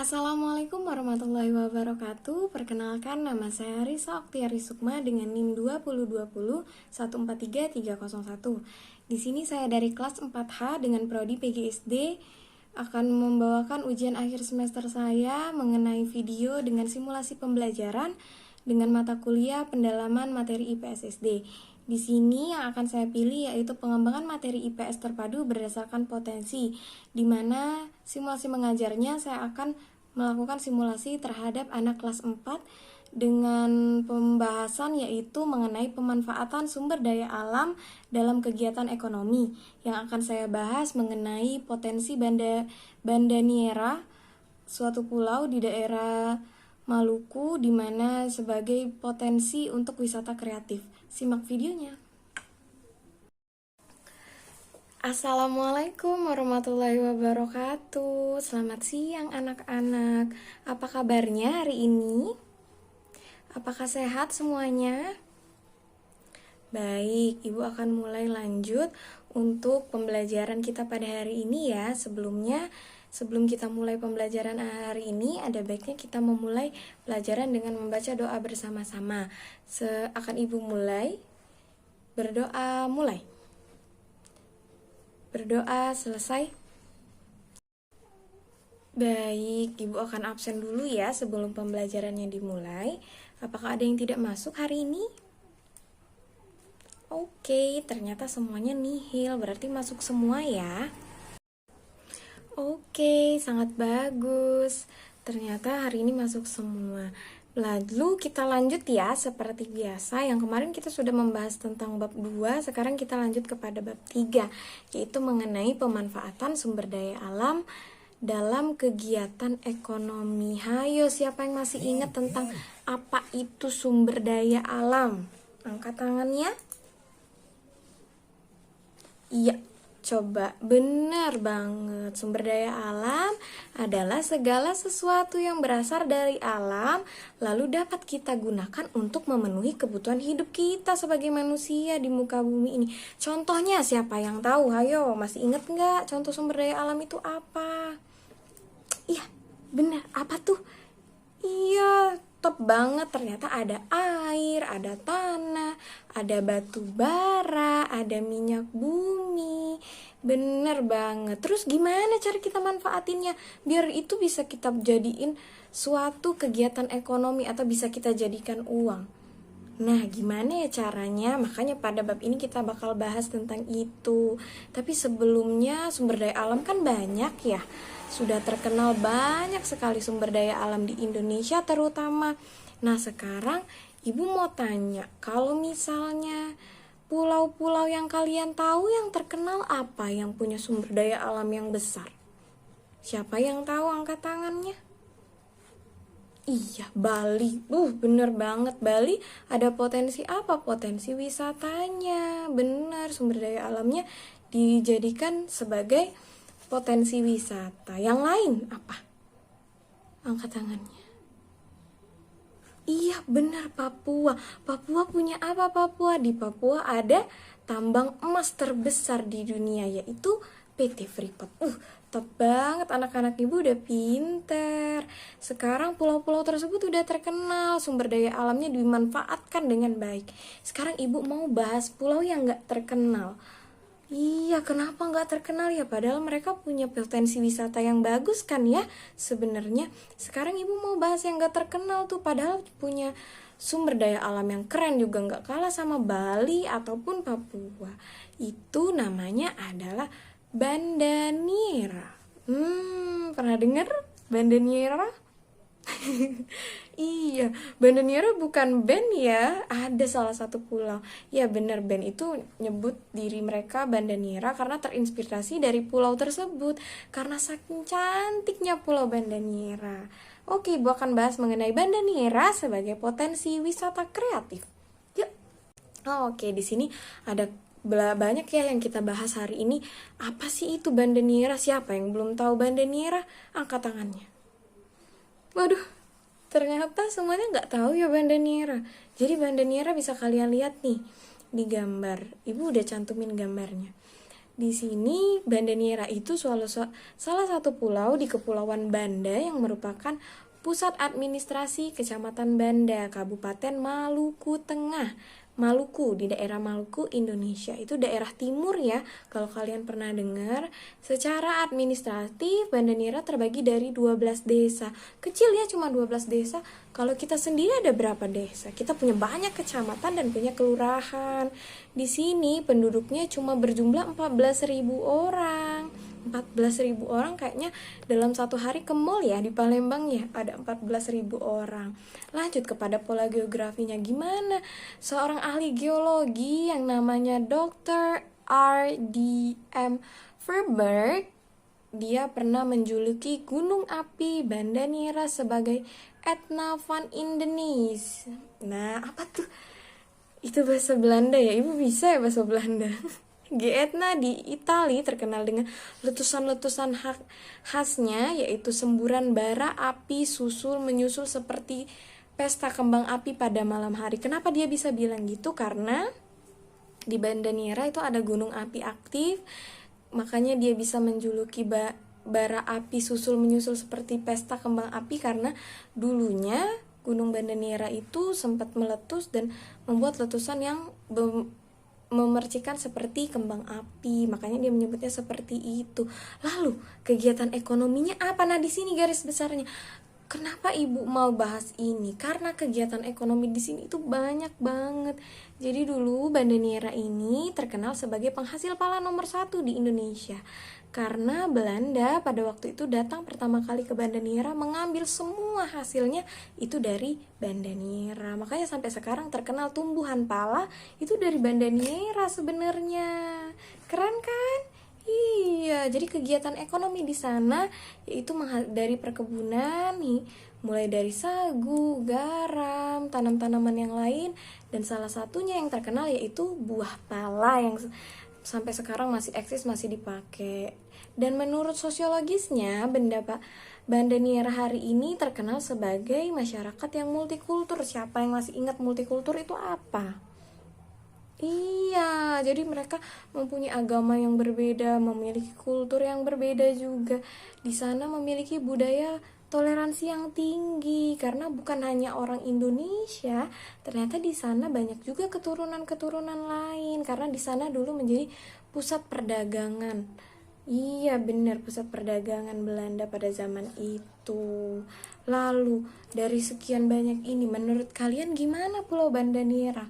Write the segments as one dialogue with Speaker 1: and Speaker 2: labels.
Speaker 1: Assalamualaikum warahmatullahi wabarakatuh. Perkenalkan, nama saya Risa Oktiari Sukma dengan NIM 2020143301. Di sini saya dari kelas 4H dengan prodi PGSD akan membawakan ujian akhir semester saya mengenai video dengan simulasi pembelajaran dengan mata kuliah pendalaman materi IPS SD. Di sini yang akan saya pilih yaitu pengembangan materi IPS terpadu berdasarkan potensi, di mana simulasi mengajarnya saya akan melakukan simulasi terhadap anak kelas 4 dengan pembahasan yaitu mengenai pemanfaatan sumber daya alam dalam kegiatan ekonomi. Yang akan saya bahas mengenai potensi Banda Niera, suatu pulau di daerah Maluku, di mana sebagai potensi untuk wisata kreatif. Simak videonya. Assalamualaikum warahmatullahi wabarakatuh. Selamat siang anak-anak. Apa kabarnya hari ini? Apakah sehat semuanya? Baik, Ibu akan mulai lanjut untuk pembelajaran kita pada hari ini ya. Sebelum kita mulai pembelajaran hari ini, ada baiknya kita memulai pelajaran dengan membaca doa bersama-sama. Akan Ibu mulai. Berdoa mulai. Berdoa selesai. Baik, Ibu akan absen dulu ya sebelum pembelajarannya dimulai. Apakah ada yang tidak masuk hari ini? Oke, ternyata semuanya nihil, berarti masuk semua ya. Oke, sangat bagus. Ternyata hari ini masuk semua. Lalu kita lanjut ya, seperti biasa. Yang kemarin kita sudah membahas tentang bab 2, sekarang kita lanjut kepada bab 3, yaitu mengenai pemanfaatan sumber daya alam dalam kegiatan ekonomi. Hayo, siapa yang masih ingat tentang apa itu sumber daya alam? Angkat tangannya. Iya, coba, benar banget. Sumber daya alam adalah segala sesuatu yang berasal dari alam, lalu dapat kita gunakan untuk memenuhi kebutuhan hidup kita sebagai manusia di muka bumi ini. Contohnya siapa yang tahu? Hayo, masih ingat nggak contoh sumber daya alam itu apa? Iya, benar. Apa tuh? Iya, top banget. Ternyata ada air, ada tanah, ada batu bara, ada minyak bumi. Bener banget. Terus gimana cara kita manfaatinnya biar itu bisa kita jadiin suatu kegiatan ekonomi atau bisa kita jadikan uang? Nah, gimana ya caranya? Makanya pada bab ini kita bakal bahas tentang itu. Tapi sebelumnya sumber daya alam kan banyak ya. Sudah terkenal banyak sekali sumber daya alam di Indonesia terutama. Nah, sekarang Ibu mau tanya, kalau misalnya pulau-pulau yang kalian tahu yang terkenal apa yang punya sumber daya alam yang besar? Siapa yang tahu, angkat tangannya? Iya, Bali. Bener banget. Bali ada potensi apa? Potensi wisatanya. Bener, sumber daya alamnya dijadikan sebagai potensi wisata. Yang lain apa? Angkat tangannya. Iya, benar, Papua. Papua punya apa Papua? Di Papua ada tambang emas terbesar di dunia, yaitu PT Freeport. Top banget, anak-anak Ibu udah pinter. Sekarang pulau-pulau tersebut udah terkenal, sumber daya alamnya dimanfaatkan dengan baik. Sekarang Ibu mau bahas pulau yang gak terkenal. Iya, kenapa nggak terkenal ya? Padahal mereka punya potensi wisata yang bagus kan ya sebenarnya. Sekarang Ibu mau bahas yang nggak terkenal tuh, padahal punya sumber daya alam yang keren juga, nggak kalah sama Bali ataupun Papua. Itu namanya adalah Banda Niera. Pernah dengar Banda Niera? Iya, Banda Niera bukan band ya, ada salah satu pulau. Ya benar, band itu nyebut diri mereka Banda Niera karena terinspirasi dari pulau tersebut, karena saking cantiknya pulau Banda Niera. Oke, Ibu akan bahas mengenai Banda Niera sebagai potensi wisata kreatif. Yuk. Oke, di sini ada banyak ya yang kita bahas hari ini. Apa sih itu Banda Niera? Siapa yang belum tahu Banda Niera? Angkat tangannya. Waduh, ternyata semuanya nggak tahu ya Banda Niera. Jadi Banda Niera bisa kalian lihat nih di gambar. Ibu udah cantumin gambarnya. Di sini Banda Niara itu salah satu pulau di Kepulauan Banda yang merupakan pusat administrasi Kecamatan Banda, Kabupaten Maluku Tengah. Maluku, di daerah Maluku, Indonesia. Itu daerah timur ya, kalau kalian pernah dengar. Secara administratif, Banda Niara terbagi dari 12 desa. Kecil ya, cuma 12 desa. Kalau kita sendiri ada berapa desa? Kita punya banyak kecamatan dan punya kelurahan. Di sini penduduknya cuma berjumlah 14.000 orang. 14.000 orang kayaknya dalam satu hari ke mall ya di Palembang ya, ada 14.000 orang. Lanjut kepada pola geografinya gimana? Seorang ahli geologi yang namanya Dr. R.D.M. Verberg, dia pernah menjuluki gunung api Banda Niara sebagai Etna van Indenis. Nah, apa tuh? Itu bahasa Belanda ya? Ibu bisa ya bahasa Belanda? Etna di Italia terkenal dengan letusan-letusan khasnya, yaitu semburan bara api menyusul seperti pesta kembang api pada malam hari. Kenapa dia bisa bilang gitu? Karena di Banda Niara itu ada gunung api aktif, makanya dia bisa menjuluki bara api menyusul seperti pesta kembang api, karena dulunya Gunung Banda Niara itu sempat meletus dan membuat letusan yang memercikan seperti kembang api, makanya dia menyebutnya seperti itu. Lalu kegiatan ekonominya apa? Nah, di sini garis besarnya. Kenapa ibu mau bahas ini? Karena kegiatan ekonomi di sini itu banyak banget. Jadi dulu Banda Niara ini terkenal sebagai penghasil pala nomor 1 di Indonesia. Karena Belanda pada waktu itu datang pertama kali ke Banda Niara, mengambil semua hasilnya itu dari Banda Niara. Makanya sampai sekarang terkenal tumbuhan pala itu dari Banda Niara sebenarnya. Keren kan? Iya, jadi kegiatan ekonomi di sana yaitu dari perkebunan nih, mulai dari sagu, garam, tanam-tanaman yang lain, dan salah satunya yang terkenal yaitu buah pala yang sampai sekarang masih eksis, masih dipakai. Dan menurut sosiologisnya, Banda Niara hari ini terkenal sebagai masyarakat yang multikultur. Siapa yang masih ingat multikultur itu apa? Iya, jadi mereka mempunyai agama yang berbeda, memiliki kultur yang berbeda juga. Di sana memiliki budaya toleransi yang tinggi, karena bukan hanya orang Indonesia, ternyata di sana banyak juga keturunan-keturunan lain, karena di sana dulu menjadi pusat perdagangan. Iya benar, pusat perdagangan Belanda pada zaman itu. Lalu dari sekian banyak ini, menurut kalian gimana Pulau Banda Niara?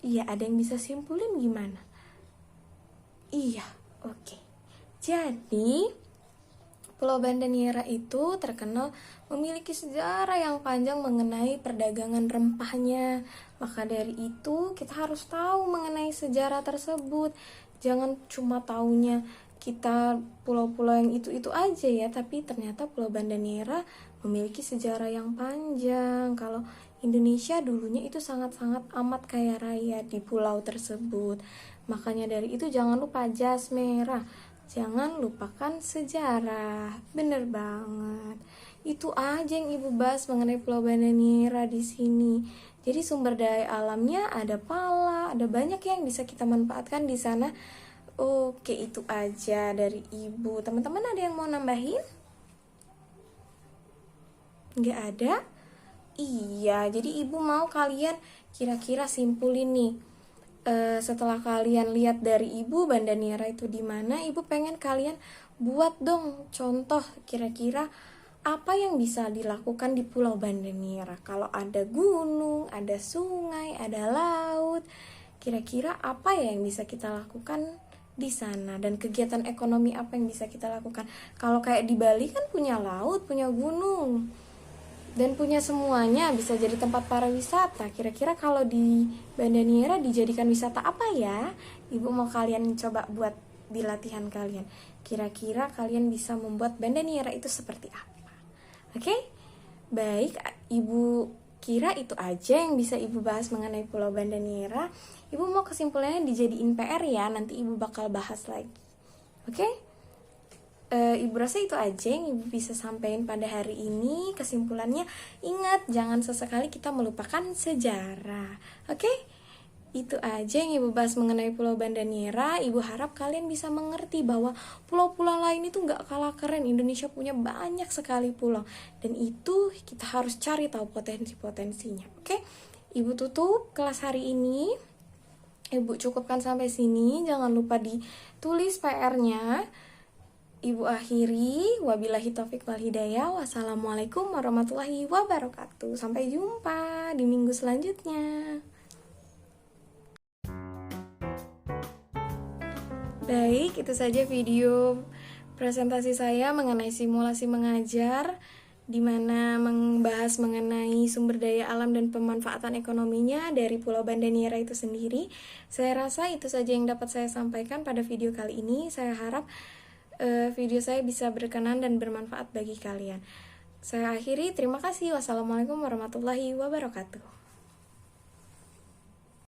Speaker 1: Iya, ada yang bisa simpulin gimana? Iya, oke. Jadi Pulau Banda Niara itu terkenal memiliki sejarah yang panjang mengenai perdagangan rempahnya. Maka dari itu kita harus tahu mengenai sejarah tersebut. Jangan cuma taunya kita pulau-pulau yang itu-itu aja ya, tapi ternyata Pulau Banda Niara memiliki sejarah yang panjang. Kalau Indonesia dulunya itu sangat-sangat amat kaya raya di pulau tersebut. Makanya dari itu jangan lupa jas merah. Jangan lupakan sejarah. Bener banget. Itu aja yang ibu bahas mengenai Pulau Banda Niara di sini. Jadi sumber daya alamnya ada pala, ada banyak yang bisa kita manfaatkan di sana. Oke, itu aja dari ibu. Teman-teman ada yang mau nambahin? Nggak ada? Iya, jadi ibu mau kalian kira-kira simpulin nih. Setelah kalian lihat dari ibu Banda Niara itu di mana, ibu pengen kalian buat dong contoh kira-kira apa yang bisa dilakukan di Pulau Banda Niara. Kalau ada gunung, ada sungai, ada laut, kira-kira apa ya yang bisa kita lakukan di sana, dan kegiatan ekonomi apa yang bisa kita lakukan. Kalau kayak di Bali kan punya laut, punya gunung, dan punya semuanya, bisa jadi tempat pariwisata. Kira-kira kalau di Banda Niara dijadikan wisata apa ya? Ibu mau kalian coba buat di latihan kalian. Kira-kira kalian bisa membuat Banda Niara itu seperti apa? Oke? Baik, ibu kira itu aja yang bisa ibu bahas mengenai Pulau Banda Niara. Ibu mau kesimpulannya dijadiin PR ya, nanti ibu bakal bahas lagi. Oke? Ibu rasa itu aja yang ibu bisa sampaikan pada hari ini. Kesimpulannya, ingat jangan sesekali kita melupakan sejarah. Oke? Itu aja yang Ibu bahas mengenai Pulau Banda Neira. Ibu harap kalian bisa mengerti bahwa pulau-pulau lain itu gak kalah keren. Indonesia punya banyak sekali pulau, dan itu kita harus cari tahu potensi-potensinya. Oke, Ibu tutup kelas hari ini. Ibu cukupkan sampai sini. Jangan lupa ditulis PR-nya. Ibu akhiri. Wabillahi taufik wal hidayah. Wassalamualaikum warahmatullahi wabarakatuh. Sampai jumpa di minggu selanjutnya. Baik, itu saja video presentasi saya mengenai simulasi mengajar, di mana membahas mengenai sumber daya alam dan pemanfaatan ekonominya dari Pulau Banda Neira itu sendiri. Saya rasa itu saja yang dapat saya sampaikan pada video kali ini. Saya harap video saya bisa berkenan dan bermanfaat bagi kalian. Saya akhiri, terima kasih. Wassalamualaikum warahmatullahi wabarakatuh.